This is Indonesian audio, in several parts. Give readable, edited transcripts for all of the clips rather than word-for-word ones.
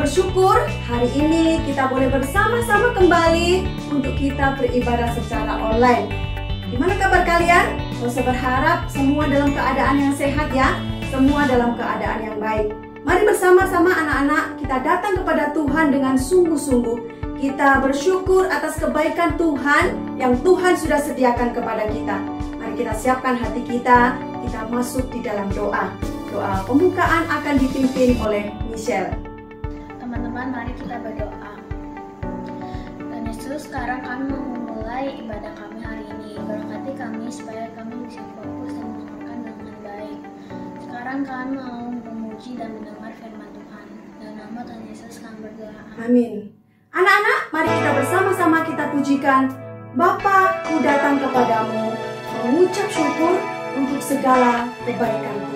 bersyukur hari ini kita boleh bersama-sama kembali untuk kita beribadah secara online. Gimana kabar kalian? Saya berharap semua dalam keadaan yang sehat ya, semua dalam keadaan yang baik. Mari bersama-sama anak-anak kita datang kepada Tuhan dengan sungguh-sungguh. Kita bersyukur atas kebaikan Tuhan yang Tuhan sudah sediakan kepada kita. Mari kita siapkan hati kita masuk di dalam doa. Doa pembukaan akan dipimpin oleh Michelle. Teman-teman, mari kita berdoa. Tuhan Yesus, sekarang kami mau memulai ibadah kami hari ini. Berkati kami supaya kami bisa fokus dan mendengarkan dengan baik. Sekarang kami mau memuji dan mendengar firman Tuhan. Dalam nama Tuhan Yesus kami berdoa. Amin. Anak-anak, mari kita bersama-sama kita pujikan. Bapa, ku datang kepadamu, mengucap syukur untuk segala kebaikan Tuhan.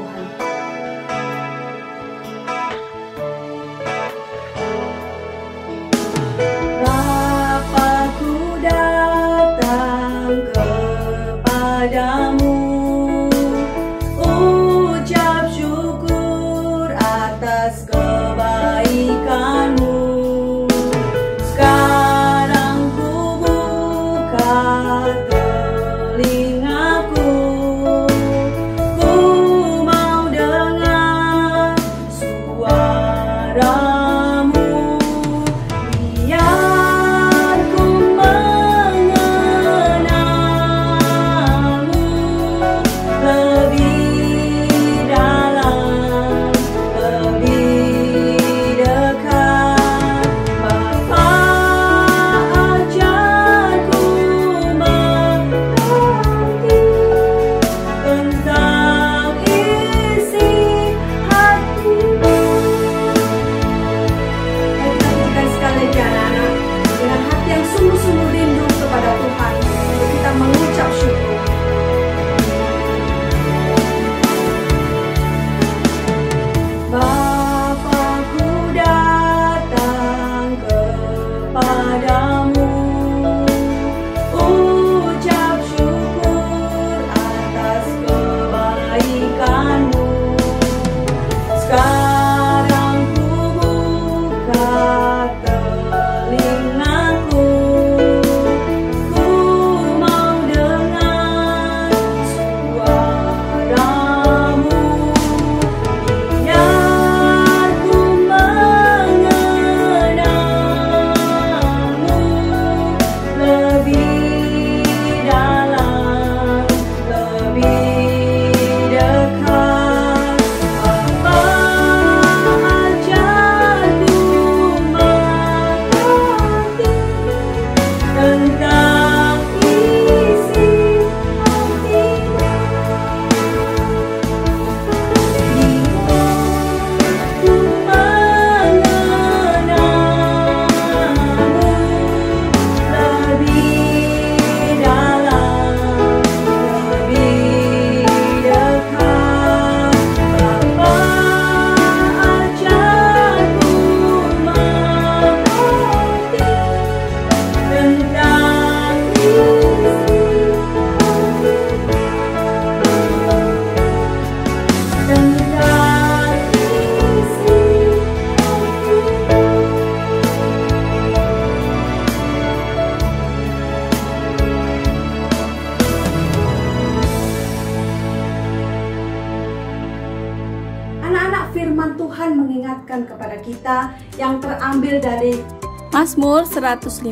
Firman Tuhan mengingatkan kepada kita yang terambil dari Mazmur 150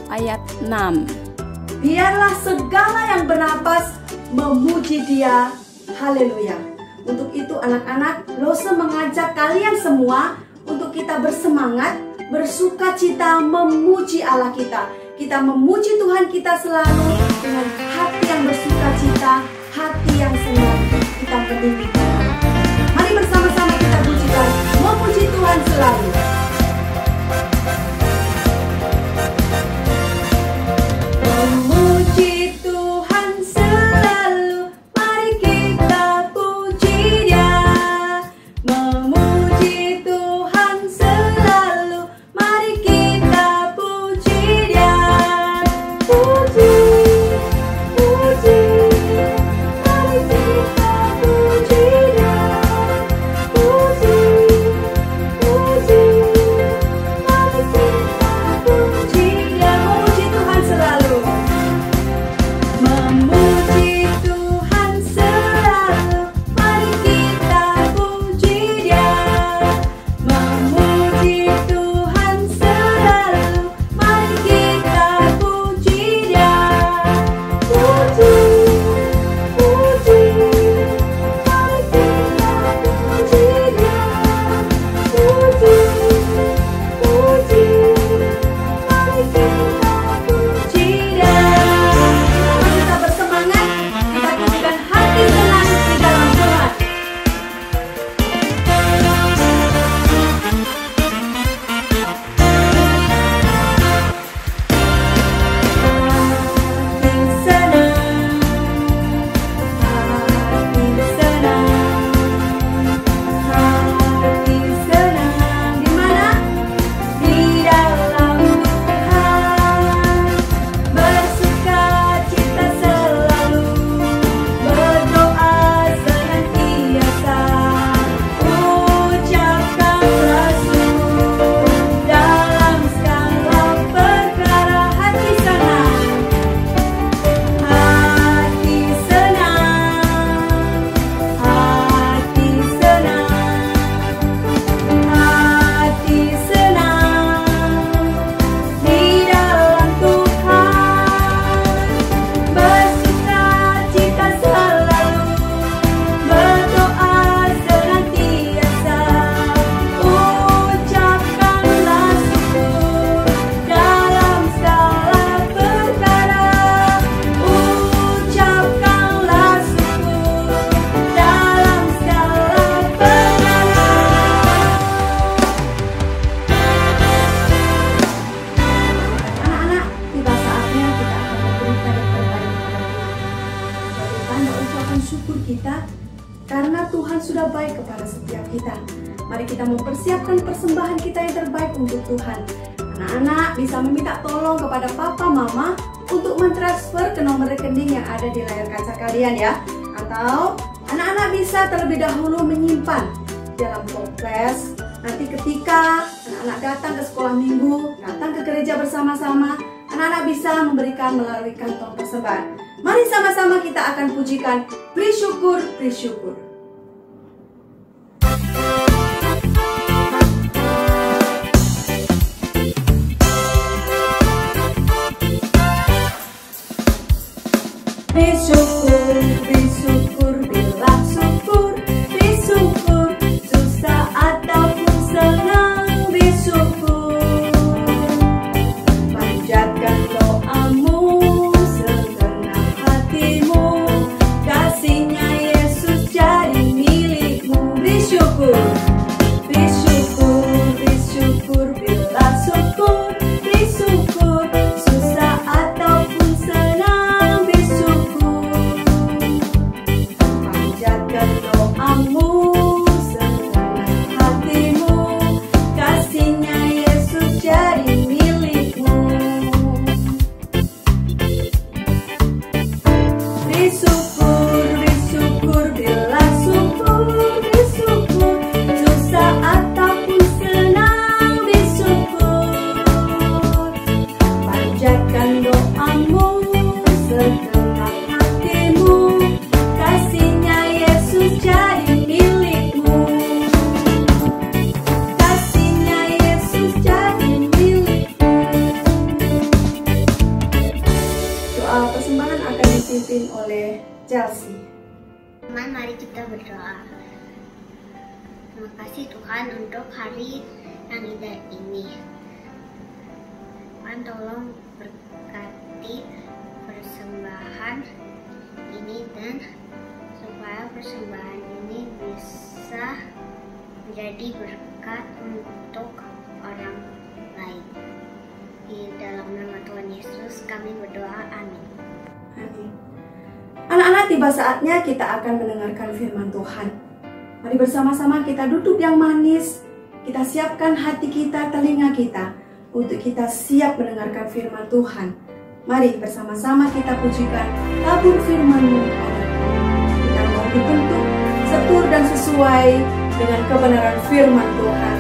ayat 6. Biarlah segala yang bernapas memuji Dia. Haleluya. Untuk itu anak-anak, Lose mengajak kalian semua untuk kita bersemangat, bersukacita memuji Allah kita. Kita memuji Tuhan kita selalu dengan hati yang bersukacita, hati yang senang. Kita memuji Tuhan. Mari bersama-sama kita pujikan, memuji Tuhan selalu. Memuji Tuhan selalu, mari kita puji Dia. Memuji Tuhan selalu, mari kita puji Dia. Puji, puji, mari kita puji Dia. kita. Mari kita mempersiapkan persembahan kita yang terbaik untuk Tuhan. Anak-anak bisa meminta tolong kepada papa mama untuk mentransfer ke nomor rekening yang ada di layar kaca kalian ya. Atau anak-anak bisa terlebih dahulu menyimpan dalam toples. Nanti ketika anak-anak datang ke sekolah minggu, datang ke gereja bersama-sama, anak-anak bisa memberikan melalui kantong persembahan. Mari sama-sama kita akan pujikan Beri Syukur, Beri Syukur. Beri syukur, beri syukur, bilang syukur, beri syukur, susah ataupun senang, beri syukur. Panjatkan doamu, segenap hatimu, kasihnya Yesus jadi milikmu. Beri syukur, beri syukur, beri syukur, bilang syukur, beri syukur, susah ataupun senang, beri syukur. Panjatkan doamu, segenap hatimu, kasihnya Yesus jadi milikmu. Beri syukur, bilang syukur, beri syukur, susah ataupun senang, beri syukur. Panjatkan doamu, segenap hatimu, kasihnya Yesus jadi milikmu. Kasihnya Yesus jadi milikmu. Doa persembahan akan dipimpin oleh Chelsea. Teman, mari kita berdoa. Terima kasih Tuhan untuk hari yang indah ini. Tuhan tolong berkati persembahan ini dan supaya persembahan ini bisa menjadi berkat untuk orang lain. Di dalam nama Tuhan Yesus kami berdoa, amin. Amin. Anak-anak, tiba saatnya kita akan mendengarkan firman Tuhan. Mari bersama-sama kita duduk yang manis. Kita siapkan hati kita, telinga kita, untuk kita siap mendengarkan firman Tuhan. Mari bersama-sama kita pujikan tabur firman-Mu. Kita mau dibentuk setur dan sesuai dengan kebenaran firman Tuhan.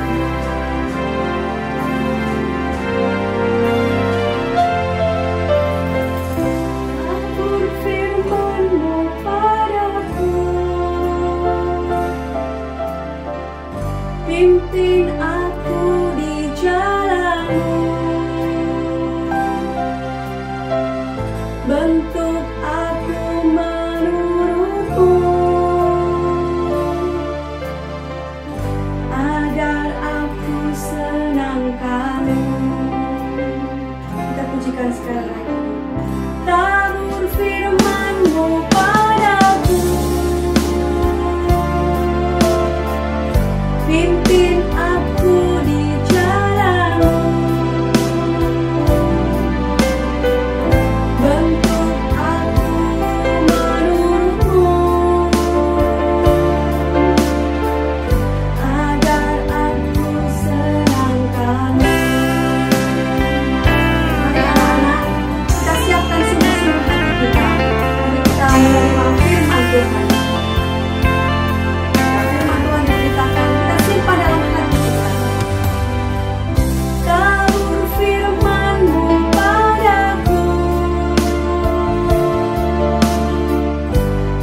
Tabur firman-Mu padaku, pimpin aku di jalan-Mu, bentuk aku menurut-Mu, agar aku senangkan-Mu. Kita pujikan sekali lagi. Tabur firman-Mu padaku, pimpin aku di jalan-Mu, bentuk aku menurut-Mu, agar aku senangkan-Mu. Mari anak-anak, kita siapkan sungguh-sungguh hati kita. Mari kita menerima firman Tuhan. Firman Tuhan diberitakan, kita simpan dalam hati kita. Tabur firman-Mu padaku,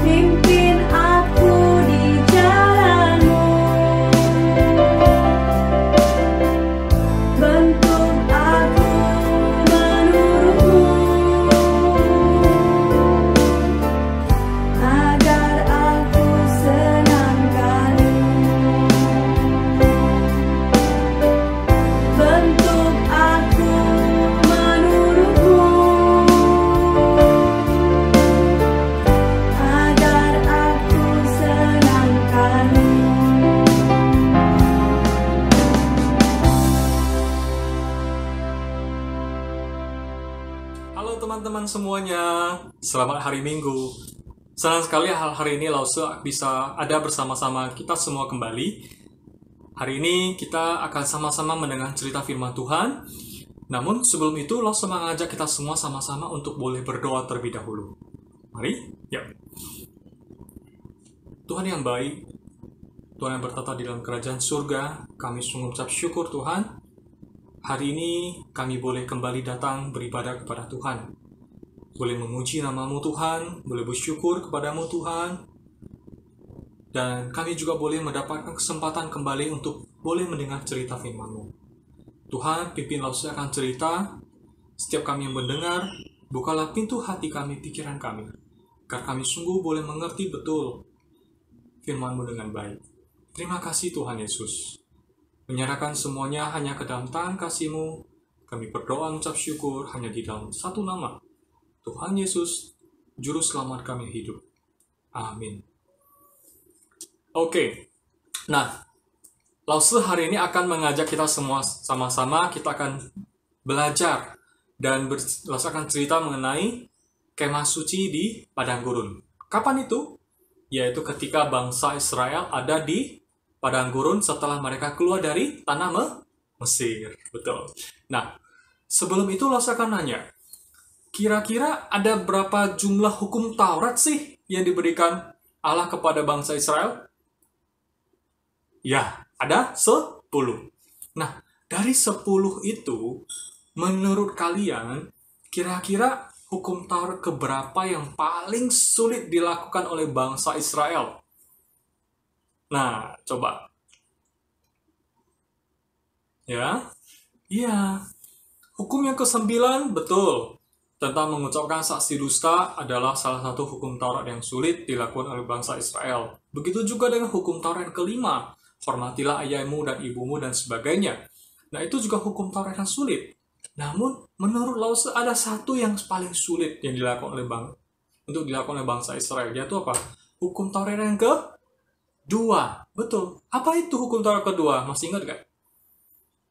pimpin aku di jalan-Mu, bentuk aku menurut-Mu, agar aku senangkan-Mu, bentuk aku menurut-Mu, agar aku senangkan-Mu. Halo teman-teman semuanya, selamat hari Minggu. Senang sekali hari ini Lause bisa ada bersama-sama kita semua kembali Hari ini kita akan sama-sama mendengar cerita firman Tuhan. Namun sebelum itu, Lause mengajak kita semua sama-sama untuk boleh berdoa terlebih dahulu. Mari, ya. Tuhan yang baik, Tuhan yang bertata di dalam kerajaan surga, kami sungguh mengucap syukur Tuhan. Hari ini kami boleh kembali datang beribadah kepada Tuhan. Boleh memuji nama-Mu Tuhan, boleh bersyukur kepada-Mu Tuhan. Dan kami juga boleh mendapatkan kesempatan kembali untuk boleh mendengar cerita firman-Mu. Tuhan, pimpin Lause akan cerita. Setiap kami yang mendengar, bukalah pintu hati kami, pikiran kami. Agar kami sungguh boleh mengerti betul firman-Mu dengan baik. Terima kasih Tuhan Yesus. Menyerahkan semuanya hanya ke dalam tangan kasih-Mu. Kami berdoa mengucap syukur hanya di dalam satu nama. Tuhan Yesus, Juru Selamat kami hidup. Amin. Oke, nah, Lause hari ini akan mengajak kita semua sama-sama, kita akan belajar dan Lause akan cerita mengenai kemah suci di Padang Gurun. Kapan itu? Yaitu ketika bangsa Israel ada di Padang Gurun setelah mereka keluar dari tanah Mesir. Betul. Nah, sebelum itu Lause akan nanya, kira-kira ada berapa jumlah hukum Taurat sih yang diberikan Allah kepada bangsa Israel? Ya, ada 10. Nah, dari 10 itu, menurut kalian, kira-kira hukum Taurat keberapa yang paling sulit dilakukan oleh bangsa Israel? Nah, coba. Ya, iya. Hukum yang ke-9, betul. Tentang mengucapkan saksi dusta adalah salah satu hukum Taurat yang sulit dilakukan oleh bangsa Israel. Begitu juga dengan hukum Taurat yang ke-5. Hormatilah ayahmu dan ibumu dan sebagainya. Nah, itu juga hukum Taurat yang sulit. Namun, menurut Lause ada satu yang paling sulit yang dilakukan untuk dilakukan oleh bangsa Israel. Yaitu apa? Hukum Taurat yang kedua. Betul. Apa itu hukum Taurat kedua? Masih ingat gak?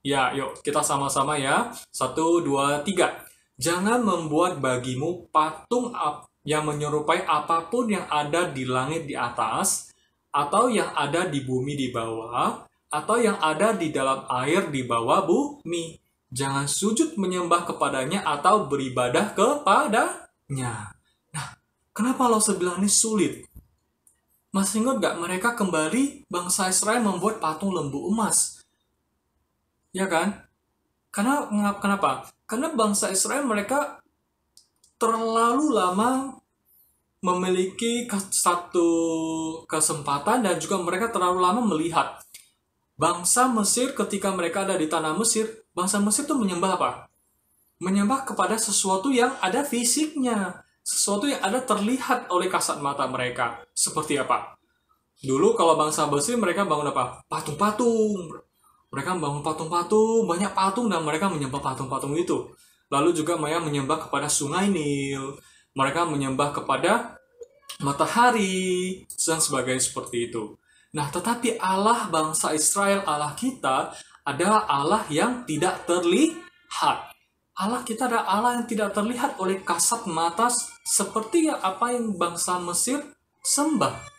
Ya, yuk kita sama-sama ya. 1, 2, 3. Jangan membuat bagimu patung yang menyerupai apapun yang ada di langit di atas, atau yang ada di bumi di bawah, atau yang ada di dalam air di bawah bumi. Jangan sujud menyembah kepadanya atau beribadah kepadanya. Nah, kenapa Lause bilang ini sulit? Masih ingat gak mereka kembali bangsa Israel membuat patung lembu emas? Ya kan? Kenapa? Karena bangsa Israel mereka terlalu lama memiliki satu kesempatan dan juga mereka terlalu lama melihat. Bangsa Mesir ketika mereka ada di tanah Mesir, bangsa Mesir itu menyembah apa? Menyembah kepada sesuatu yang ada fisiknya. Sesuatu yang ada terlihat oleh kasat mata mereka. Seperti apa? Dulu kalau bangsa Mesir mereka bangun apa? Patung-patung. Mereka membangun patung-patung, banyak patung dan mereka menyembah patung-patung itu. Lalu juga mereka menyembah kepada sungai Nil. Mereka menyembah kepada matahari dan sebagainya seperti itu. Nah, tetapi Allah bangsa Israel, Allah kita adalah Allah yang tidak terlihat. Allah kita adalah Allah yang tidak terlihat oleh kasat mata seperti apa yang bangsa Mesir sembah.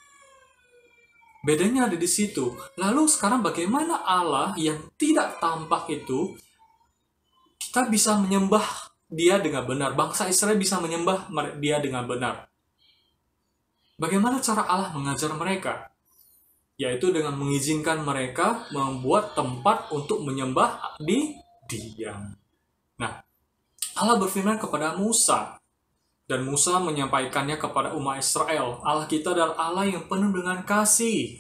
Bedanya ada di situ. Lalu sekarang bagaimana Allah yang tidak tampak itu kita bisa menyembah Dia dengan benar. Bangsa Israel bisa menyembah Dia dengan benar. Bagaimana cara Allah mengajar mereka? Yaitu dengan mengizinkan mereka membuat tempat untuk menyembah di Dia. Nah, Allah berfirman kepada Musa. Dan Musa menyampaikannya kepada umat Israel. Allah kita adalah Allah yang penuh dengan kasih.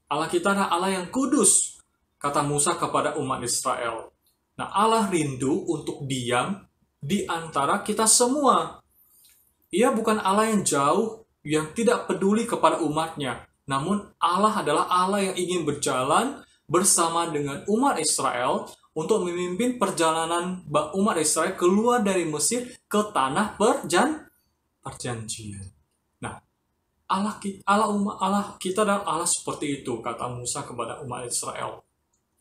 Allah kita adalah Allah yang kudus. Kata Musa kepada umat Israel. Nah, Allah rindu untuk diam di antara kita semua. Ia bukan Allah yang jauh, yang tidak peduli kepada umatnya. Namun Allah adalah Allah yang ingin berjalan bersama dengan umat Israel untuk memimpin perjalanan umat Israel keluar dari Mesir ke tanah perjanjian. Nah, Allah kita dan Allah seperti itu, kata Musa kepada umat Israel.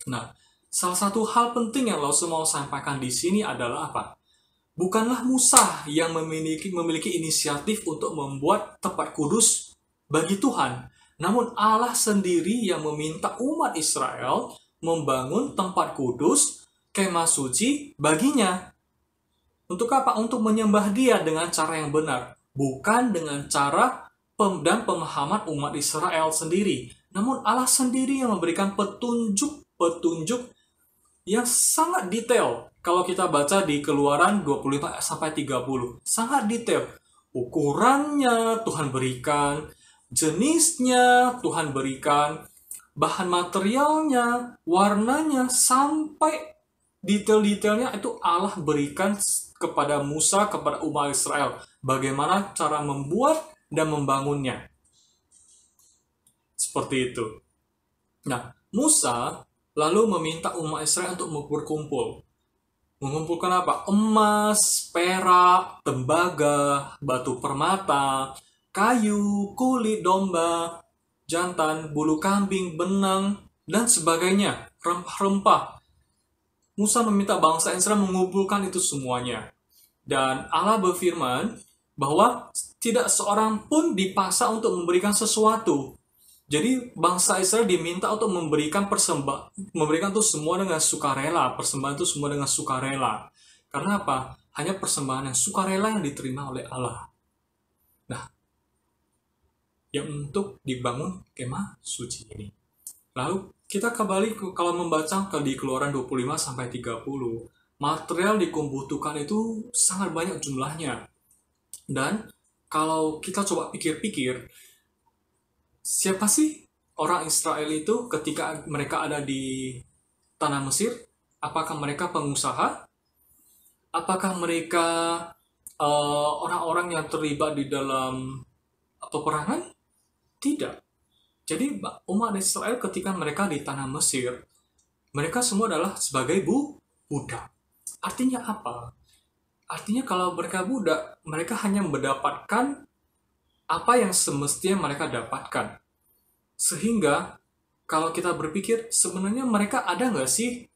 Nah, salah satu hal penting yang Lause mau sampaikan di sini adalah apa? Bukanlah Musa yang memiliki inisiatif untuk membuat tempat kudus bagi Tuhan. Namun Allah sendiri yang meminta umat Israel membangun tempat kudus, kemah suci baginya. Untuk apa? Untuk menyembah Dia dengan cara yang benar. Bukan dengan cara dan pemahaman umat Israel sendiri. Namun Allah sendiri yang memberikan petunjuk yang sangat detail. Kalau kita baca di Keluaran 25-30, sangat detail. Ukurannya Tuhan berikan, jenisnya Tuhan berikan, bahan materialnya, warnanya, sampai detail-detailnya itu Allah berikan kepada Musa, kepada umat Israel. Bagaimana cara membuat dan membangunnya. Seperti itu. Nah, Musa lalu meminta umat Israel untuk berkumpul. Mengumpulkan apa? Emas, perak, tembaga, batu permata, kayu, kulit domba, jantan, bulu kambing, benang, dan sebagainya, rempah-rempah. Musa meminta bangsa Israel mengumpulkan itu semuanya. Dan Allah berfirman bahwa tidak seorang pun dipaksa untuk memberikan sesuatu. Jadi bangsa Israel diminta untuk memberikan memberikan itu semua dengan sukarela, persembahan itu semua dengan sukarela. Karena apa? Hanya persembahan yang sukarela yang diterima oleh Allah. Nah, yang untuk dibangun kemah suci ini. Lalu kita kembali kalau membaca di Keluaran 25-30, material dibutuhkan itu sangat banyak jumlahnya. Dan kalau kita coba pikir-pikir, siapa sih orang Israel itu ketika mereka ada di tanah Mesir? Apakah mereka pengusaha? Apakah mereka orang-orang yang terlibat di dalam peperangan? Tidak. Jadi umat Israel ketika mereka di tanah Mesir, mereka semua adalah sebagai budak. Artinya apa? Artinya kalau mereka budak, mereka hanya mendapatkan apa yang semestinya mereka dapatkan. Sehingga kalau kita berpikir, sebenarnya mereka ada nggak sih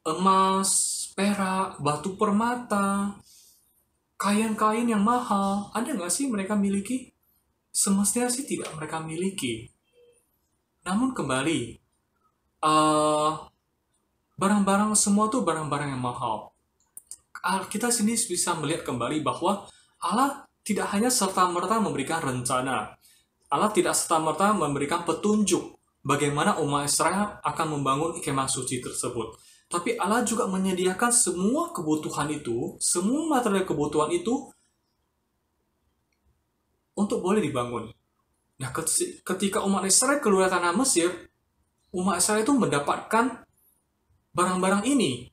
emas, perak, batu permata, kain-kain yang mahal? Ada nggak sih mereka miliki? Semestinya sih tidak mereka miliki. Namun kembali, barang-barang semua tuh barang-barang yang mahal. Kita sini bisa melihat kembali bahwa Allah tidak hanya serta-merta memberikan rencana. Allah tidak serta-merta memberikan petunjuk bagaimana umat Israel akan membangun kemah suci tersebut. Tapi Allah juga menyediakan semua kebutuhan itu, semua material kebutuhan itu untuk boleh dibangun. Nah, ketika umat Israel keluar tanah Mesir, umat Israel itu mendapatkan barang-barang ini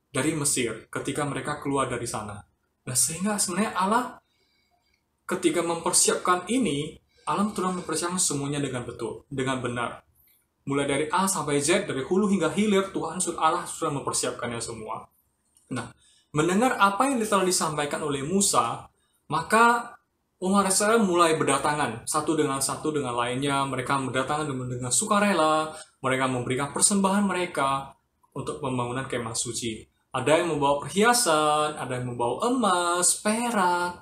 dari Mesir ketika mereka keluar dari sana. Nah, sehingga sebenarnya Allah ketika mempersiapkan ini, Allah telah mempersiapkan semuanya dengan betul, dengan benar. Mulai dari A sampai Z, dari hulu hingga hilir, Allah sudah mempersiapkannya semua. Nah, mendengar apa yang telah disampaikan oleh Musa, maka umat Israel mulai berdatangan, satu dengan lainnya. Mereka berdatangan dengan sukarela, mereka memberikan persembahan mereka untuk pembangunan kemah suci. Ada yang membawa perhiasan, ada yang membawa emas, perak,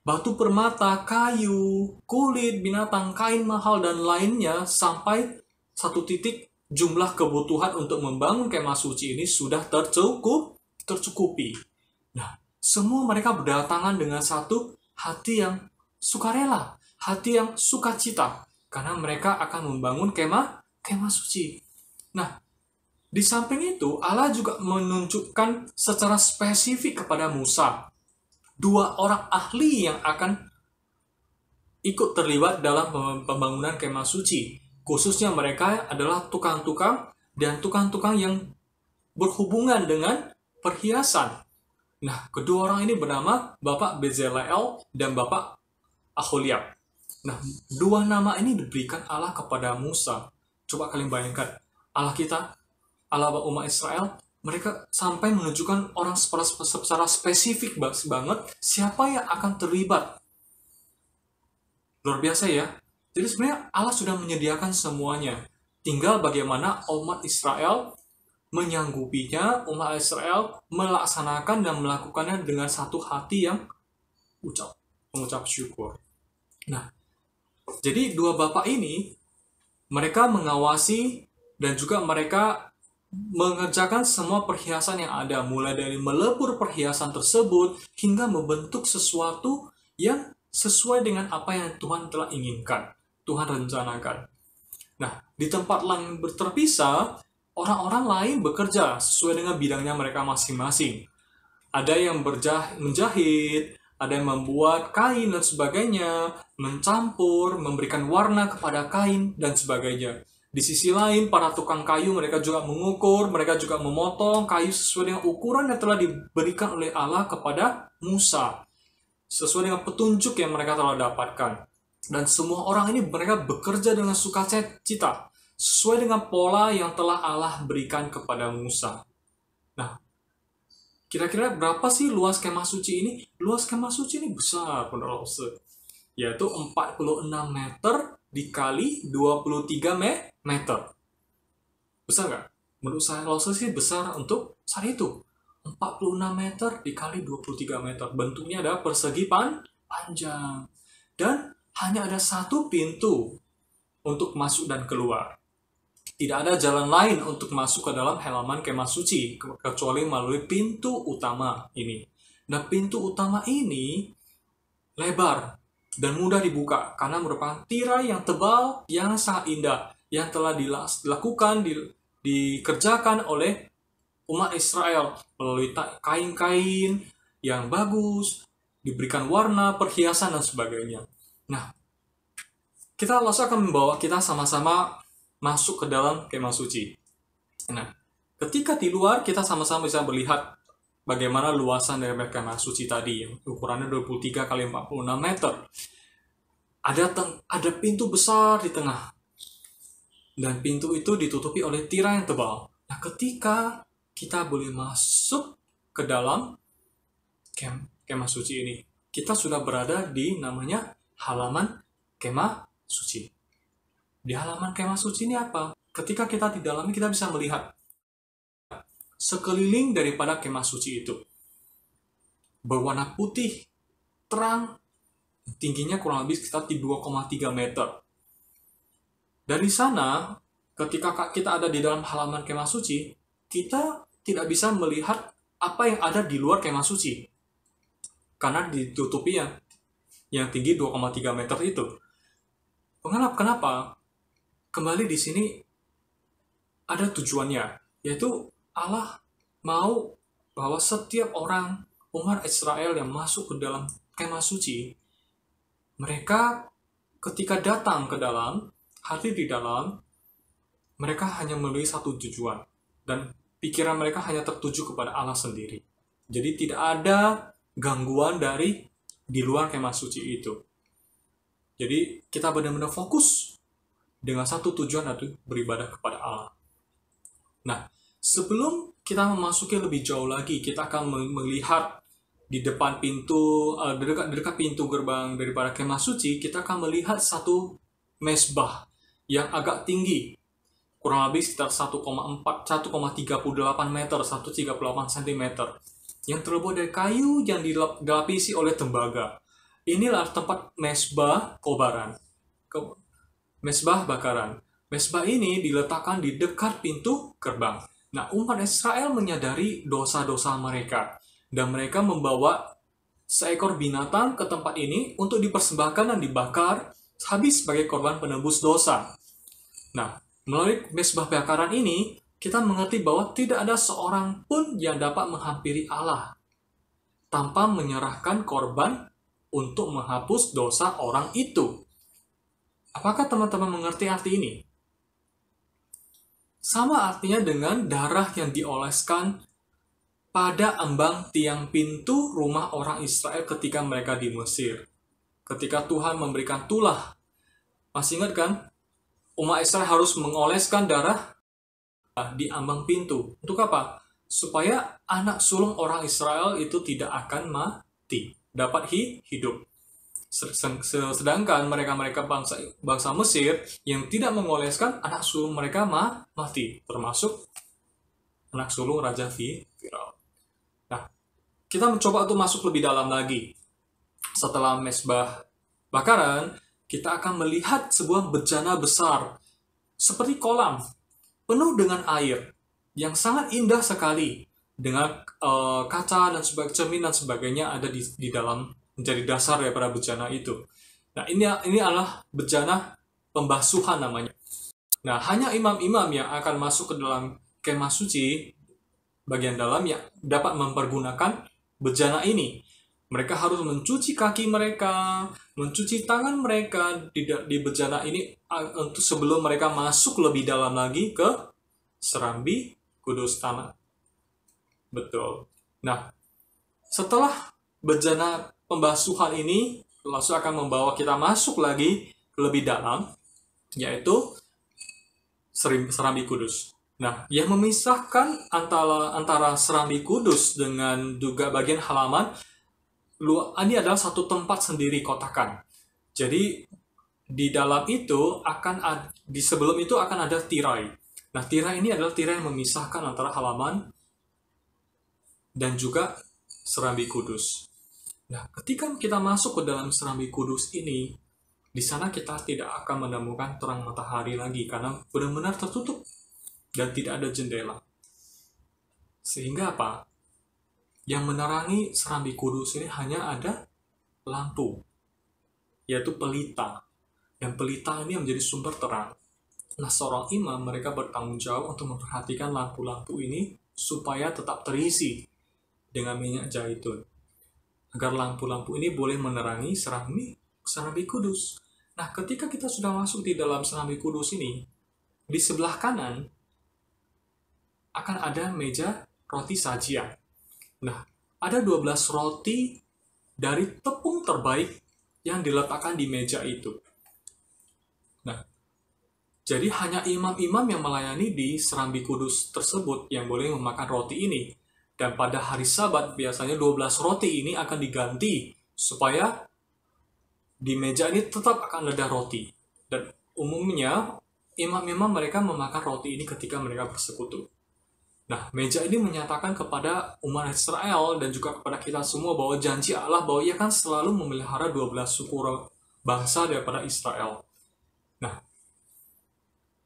batu permata, kayu, kulit, binatang, kain mahal, dan lainnya, sampai satu titik jumlah kebutuhan untuk membangun kemah suci ini sudah tercukupi. Nah, semua mereka berdatangan dengan satu hati yang sukarela, hati yang sukacita, karena mereka akan membangun kemah suci. Nah, di samping itu, Allah juga menunjukkan secara spesifik kepada Musa 2 orang ahli yang akan ikut terlibat dalam pembangunan kemah suci. Khususnya mereka adalah tukang-tukang dan tukang-tukang yang berhubungan dengan perhiasan. Nah, kedua orang ini bernama Bapak Bezalel dan Bapak Aholiab. Nah, 2 nama ini diberikan Allah kepada Musa. Coba kalian bayangkan, Allah kita, Allah umat Israel, mereka sampai menunjukkan orang secara spesifik banget siapa yang akan terlibat. Luar biasa ya. Jadi sebenarnya Allah sudah menyediakan semuanya. Tinggal bagaimana umat Israel menyanggupinya, umat Israel melaksanakan dan melakukannya dengan satu hati yang mengucap syukur. Nah, Jadi dua bapak ini, mereka mengawasi dan juga mereka mengerjakan semua perhiasan yang ada, mulai dari melebur perhiasan tersebut hingga membentuk sesuatu yang sesuai dengan apa yang Tuhan telah inginkan, Tuhan rencanakan. Nah, di tempat lain terpisah, orang-orang lain bekerja sesuai dengan bidangnya mereka masing-masing. Ada yang menjahit, ada yang membuat kain dan sebagainya, mencampur, memberikan warna kepada kain dan sebagainya. Di sisi lain, para tukang kayu mereka juga mengukur, mereka juga memotong kayu sesuai dengan ukuran yang telah diberikan oleh Allah kepada Musa. Sesuai dengan petunjuk yang mereka telah dapatkan. Dan semua orang ini mereka bekerja dengan sukacita, sesuai dengan pola yang telah Allah berikan kepada Musa. Nah, kira-kira berapa sih luas kemah suci ini? Luas kemah suci ini besar, yaitu 46 meter dikali 23 meter. Besar nggak? Menurut saya sih besar untuk saat itu. 46 meter dikali 23 meter. Bentuknya ada persegi panjang. Dan hanya ada satu pintu untuk masuk dan keluar. Tidak ada jalan lain untuk masuk ke dalam halaman kemah suci, kecuali melalui pintu utama ini. Nah, pintu utama ini lebar dan mudah dibuka karena merupakan tirai yang tebal yang sangat indah yang telah dilakukan, dikerjakan oleh umat Israel melalui kain-kain yang bagus, diberikan warna, perhiasan, dan sebagainya. Nah, Allah akan membawa kita sama-sama masuk ke dalam kemah suci. Nah, ketika di luar kita sama-sama bisa melihat bagaimana luasan dari kemah suci tadi yang ukurannya 23 kali 46 meter. Ada pintu besar di tengah. Dan pintu itu ditutupi oleh tirai yang tebal. Nah, ketika kita boleh masuk ke dalam kemah suci ini, kita sudah berada di namanya halaman kemah suci. Di halaman kemah suci ini apa? Ketika kita di dalamnya, kita bisa melihat sekeliling daripada kemah suci itu. Berwarna putih, terang, tingginya kurang lebih sekitar 2,3 meter. Dari sana, ketika kita ada di dalam halaman kemah suci, kita tidak bisa melihat apa yang ada di luar kemah suci. Karena ditutupi yang tinggi 2,3 meter itu. Kenapa? Kembali di sini ada tujuannya, yaitu Allah mau bahwa setiap orang umat Israel yang masuk ke dalam kemah suci, mereka ketika datang ke dalam, hadir di dalam, mereka hanya memiliki satu tujuan, dan pikiran mereka hanya tertuju kepada Allah sendiri. Jadi tidak ada gangguan dari di luar kemah suci itu. Jadi kita benar-benar fokus dengan satu tujuan, yaitu beribadah kepada Allah. Nah, sebelum kita memasuki lebih jauh lagi, kita akan melihat di depan pintu, dekat pintu gerbang daripada kemah suci, kita akan melihat satu mesbah yang agak tinggi, kurang lebih sekitar 1,38 meter, 138 cm, yang terbuat dari kayu yang dilapisi oleh tembaga. Inilah tempat mesbah kobaran, mesbah bakaran. Mesbah ini diletakkan di dekat pintu gerbang. Nah, umat Israel menyadari dosa-dosa mereka, dan mereka membawa seekor binatang ke tempat ini untuk dipersembahkan dan dibakar habis sebagai korban penebus dosa. Nah, melalui mesbah bakaran ini, kita mengerti bahwa tidak ada seorang pun yang dapat menghampiri Allah tanpa menyerahkan korban untuk menghapus dosa orang itu. Apakah teman-teman mengerti arti ini? Sama artinya dengan darah yang dioleskan pada ambang tiang pintu rumah orang Israel ketika mereka di Mesir. Ketika Tuhan memberikan tulah. Masih ingat kan? Umat Israel harus mengoleskan darah di ambang pintu. Untuk apa? Supaya anak sulung orang Israel itu tidak akan mati, dapat hidup. Sedangkan mereka bangsa Mesir yang tidak mengoleskan, anak sulung mereka mati, termasuk anak sulung Raja Firaun. Nah, kita mencoba untuk masuk lebih dalam lagi. Setelah mesbah bakaran, kita akan melihat sebuah bejana besar seperti kolam penuh dengan air yang sangat indah sekali dengan kaca dan cermin dan sebagainya ada di dalam menjadi dasar daripada bejana itu. Nah, ini adalah bejana pembasuhan namanya. Nah, hanya imam-imam yang akan masuk ke dalam kemah suci bagian dalam yang dapat mempergunakan bejana ini. Mereka harus mencuci kaki mereka, mencuci tangan mereka di bejana ini untuk sebelum mereka masuk lebih dalam lagi ke serambi kudus tanah. Betul. Nah, setelah bejana pembasuhan ini langsung akan membawa kita masuk lagi lebih dalam, yaitu serambi kudus. Nah, yang memisahkan antara serambi kudus dengan juga bagian halaman, ini adalah satu tempat sendiri kotakan. Jadi, di dalam itu di sebelum itu akan ada tirai. Nah, tirai ini adalah tirai yang memisahkan antara halaman dan juga serambi kudus. Nah, ketika kita masuk ke dalam serambi kudus ini, di sana kita tidak akan menemukan terang matahari lagi karena benar-benar tertutup dan tidak ada jendela. Sehingga apa? Yang menerangi serambi kudus ini hanya ada lampu, yaitu pelita. Dan pelita ini menjadi sumber terang. Nah, seorang imam mereka bertanggung jawab untuk memperhatikan lampu-lampu ini supaya tetap terisi dengan minyak zaitun. Agar lampu-lampu ini boleh menerangi serambi kudus. Nah, ketika kita sudah masuk di dalam serambi kudus ini, di sebelah kanan akan ada meja roti sajian. Nah, ada 12 roti dari tepung terbaik yang diletakkan di meja itu. Nah, jadi hanya imam-imam yang melayani di serambi kudus tersebut yang boleh memakan roti ini. Dan pada hari Sabat biasanya 12 roti ini akan diganti supaya di meja ini tetap akan ada roti. Dan umumnya imam-imam mereka memakan roti ini ketika mereka bersekutu. Nah, meja ini menyatakan kepada umat Israel dan juga kepada kita semua bahwa janji Allah bahwa Ia akan selalu memelihara 12 suku bangsa daripada Israel. Nah,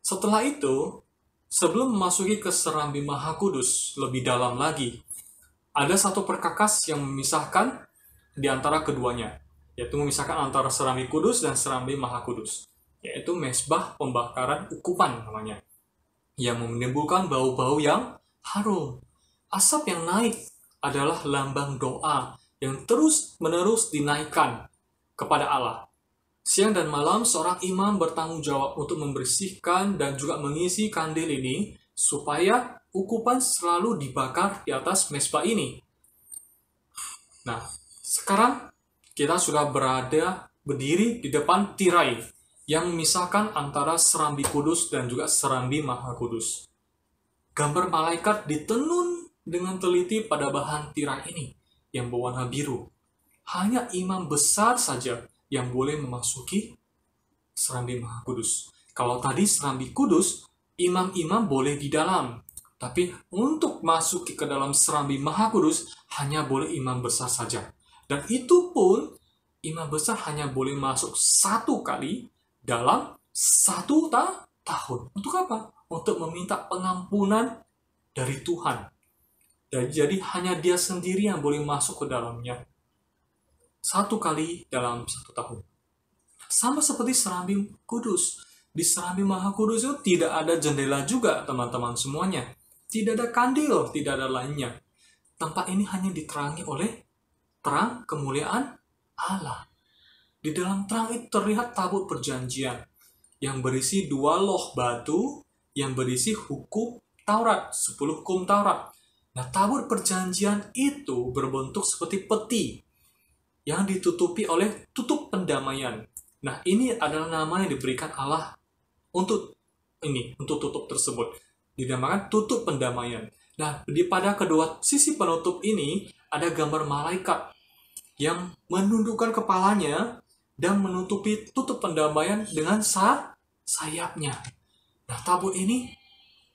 setelah itu, sebelum memasuki ke serambi Maha Kudus lebih dalam lagi, ada satu perkakas yang memisahkan di antara keduanya, yaitu memisahkan antara serambi kudus dan serambi Maha Kudus, yaitu mesbah pembakaran ukupan namanya, yang menimbulkan bau-bau yang harum. Asap yang naik adalah lambang doa yang terus-menerus dinaikkan kepada Allah. Siang dan malam seorang imam bertanggung jawab untuk membersihkan dan juga mengisi kandil ini supaya ukupan selalu dibakar di atas mesbah ini. Nah, sekarang kita sudah berdiri di depan tirai yang memisahkan antara serambi kudus dan juga serambi Maha Kudus. Gambar malaikat ditenun dengan teliti pada bahan tirai ini yang berwarna biru. Hanya imam besar saja yang boleh memasuki serambi Maha Kudus. Kalau tadi serambi kudus, imam-imam boleh di dalam. Tapi untuk masuk ke dalam serambi Maha Kudus, hanya boleh imam besar saja. Dan itu pun, imam besar hanya boleh masuk 1 kali dalam 1 tahun. Untuk apa? Untuk meminta pengampunan dari Tuhan. Dan jadi hanya dia sendiri yang boleh masuk ke dalamnya. 1 kali dalam 1 tahun. Sama seperti serambi kudus. Di serambi Maha Kudus itu tidak ada jendela juga, teman-teman semuanya. Tidak ada kandil, tidak ada lainnya. Tempat ini hanya diterangi oleh terang kemuliaan Allah. Di dalam terang itu terlihat tabut perjanjian yang berisi 2 loh batu yang berisi hukum Taurat, 10 hukum Taurat. Nah, tabut perjanjian itu berbentuk seperti peti yang ditutupi oleh tutup pendamaian. Nah, ini adalah nama yang diberikan Allah untuk tutup tersebut. Dinamakan tutup pendamaian. Nah, pada kedua sisi penutup ini ada gambar malaikat yang menundukkan kepalanya dan menutupi tutup pendamaian dengan sayapnya. Nah, tabut ini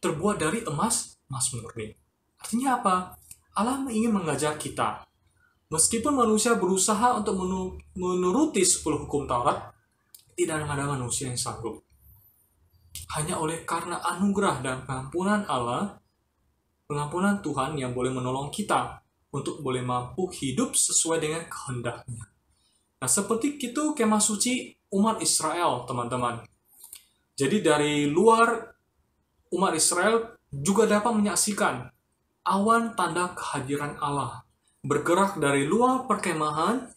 terbuat dari emas murni. Artinya apa? Allah ingin mengajar kita. Meskipun manusia berusaha untuk menuruti 10 hukum Taurat, tidak ada manusia yang sanggup. Hanya oleh karena anugerah dan pengampunan Allah, pengampunan Tuhan yang boleh menolong kita untuk boleh mampu hidup sesuai dengan kehendaknya. Nah, seperti itu kemah suci umat Israel, teman-teman. Jadi dari luar, umat Israel juga dapat menyaksikan awan tanda kehadiran Allah bergerak dari luar perkemahan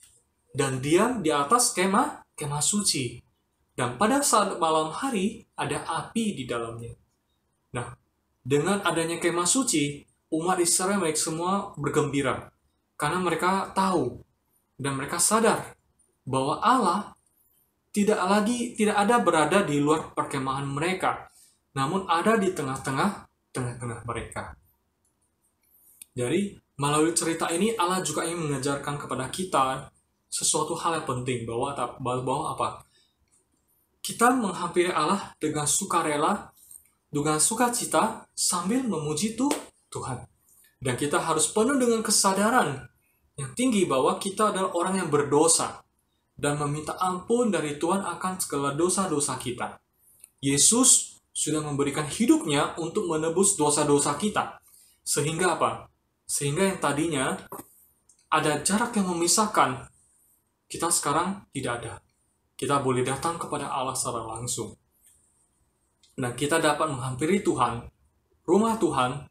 dan diam di atas kemah suci. Dan pada saat malam hari ada api di dalamnya. Nah, dengan adanya kemah suci, umat Israel mereka semua bergembira karena mereka tahu dan mereka sadar bahwa Allah tidak ada berada di luar perkemahan mereka, namun ada di tengah-tengah mereka. Jadi, melalui cerita ini Allah juga ingin mengajarkan kepada kita sesuatu hal yang penting, bahwa apa? Kita menghampiri Allah dengan sukarela, dengan sukacita sambil memuji Tuhan. Dan kita harus penuh dengan kesadaran yang tinggi bahwa kita adalah orang yang berdosa dan meminta ampun dari Tuhan akan segala dosa-dosa kita. Yesus sudah memberikan hidupnya untuk menebus dosa-dosa kita. Sehingga apa? Sehingga yang tadinya ada jarak yang memisahkan, kita sekarang tidak ada. Kita boleh datang kepada Allah secara langsung. Dan kita dapat menghampiri Tuhan, rumah Tuhan.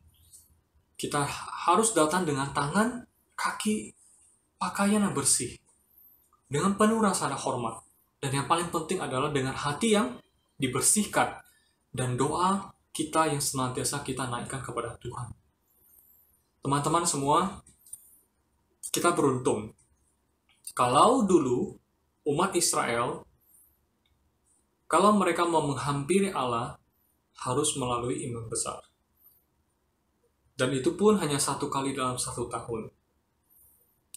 Kita harus datang dengan tangan, kaki, pakaian yang bersih, dengan penuh rasa hormat. Dan yang paling penting adalah dengan hati yang dibersihkan, dan doa kita yang senantiasa kita naikkan kepada Tuhan. Teman-teman semua, kita beruntung. Kalau dulu umat Israel, kalau mereka mau menghampiri Allah, harus melalui imam besar. Dan itu pun hanya 1 kali dalam 1 tahun.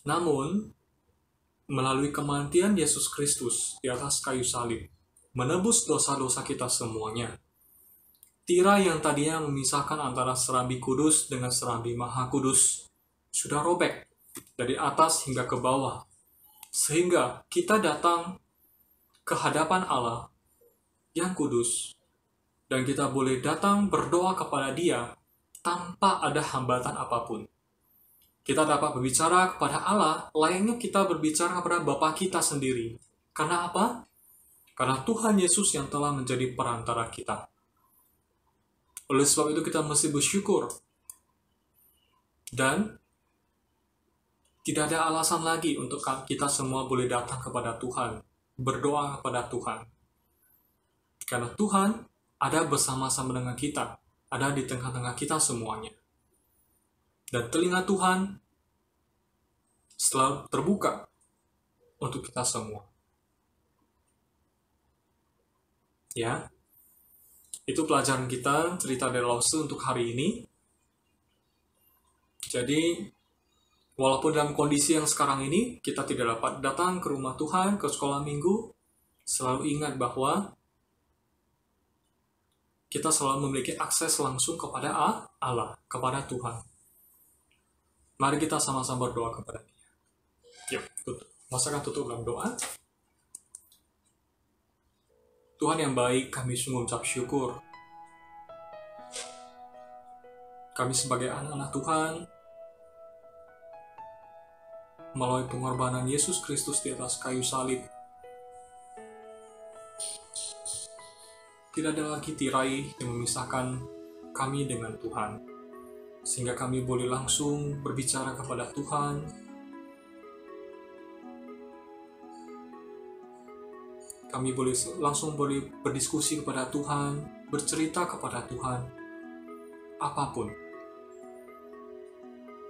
Namun, melalui kematian Yesus Kristus di atas kayu salib, menebus dosa-dosa kita semuanya. Tirai yang tadinya memisahkan antara serambi kudus dengan serambi maha kudus sudah robek dari atas hingga ke bawah. Sehingga kita datang ke hadapan Allah yang kudus, dan kita boleh datang berdoa kepada Dia tanpa ada hambatan apapun. Kita dapat berbicara kepada Allah layaknya kita berbicara kepada Bapa kita sendiri. Karena apa? Karena Tuhan Yesus yang telah menjadi perantara kita. Oleh sebab itu kita mesti bersyukur. Dan tidak ada alasan lagi untuk kita semua boleh datang kepada Tuhan, berdoa kepada Tuhan. Karena Tuhan ada bersama-sama dengan kita, ada di tengah-tengah kita semuanya. Dan telinga Tuhan selalu terbuka untuk kita semua. Ya, itu pelajaran kita, cerita dari Lause untuk hari ini. Jadi, walaupun dalam kondisi yang sekarang ini, kita tidak dapat datang ke rumah Tuhan, ke sekolah minggu, selalu ingat bahwa kita selalu memiliki akses langsung kepada Allah, kepada Tuhan. Mari kita sama-sama berdoa kepada Dia. Yuk, masakan tutup dalam doa. Tuhan yang baik, kami sungguh ucap syukur. Kami sebagai anak-anak Tuhan, melalui pengorbanan Yesus Kristus di atas kayu salib, tidak ada lagi tirai yang memisahkan kami dengan Tuhan, sehingga kami boleh langsung berbicara kepada Tuhan. Kami boleh langsung berdiskusi kepada Tuhan, bercerita kepada Tuhan, apapun.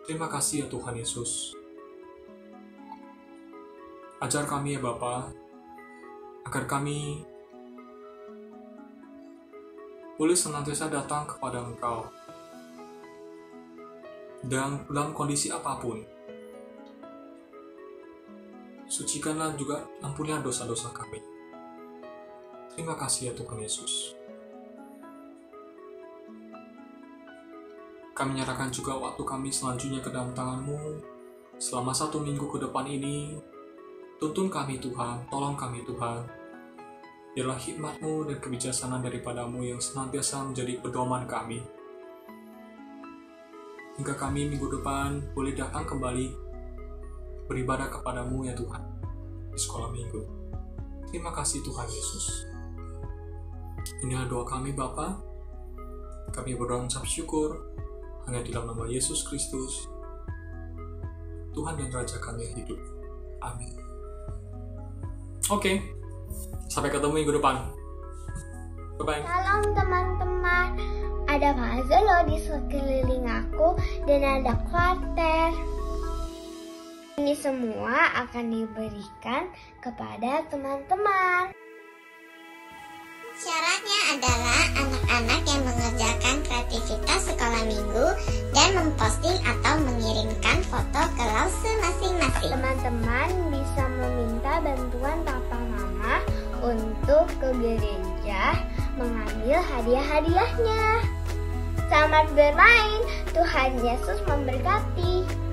Terima kasih ya Tuhan Yesus. Ajar kami ya Bapa, agar kami boleh senantiasa datang kepada Engkau dan dalam kondisi apapun. Sucikanlah juga, ampunilah dosa-dosa kami. Terima kasih ya Tuhan Yesus. Kami nyerahkan juga waktu kami selanjutnya ke dalam tangan-Mu. Selama 1 minggu ke depan ini, tuntun kami Tuhan, tolong kami Tuhan. Biarlah hikmat-Mu dan kebijaksanaan daripada-Mu yang senantiasa menjadi pedoman kami. Hingga kami minggu depan boleh datang kembali beribadah kepada-Mu ya Tuhan, di sekolah minggu. Terima kasih Tuhan Yesus. Inilah doa kami Bapa. Kami berdoa mengucap syukur hanya di dalam nama Yesus Kristus, Tuhan dan Raja kami yang hidup. Amin. Oke, sampai ketemu minggu depan. Bye-bye. Salam teman-teman, ada puzzle loh di sekeliling aku dan ada kuarter. Ini semua akan diberikan kepada teman-teman. Syaratnya adalah anak-anak yang mengerjakan kreativitas sekolah minggu dan memposting atau mengirimkan foto ke Lause masing-masing. Teman-teman bisa meminta bantuan papa mama untuk ke gereja mengambil hadiah-hadiahnya. Selamat bermain, Tuhan Yesus memberkati.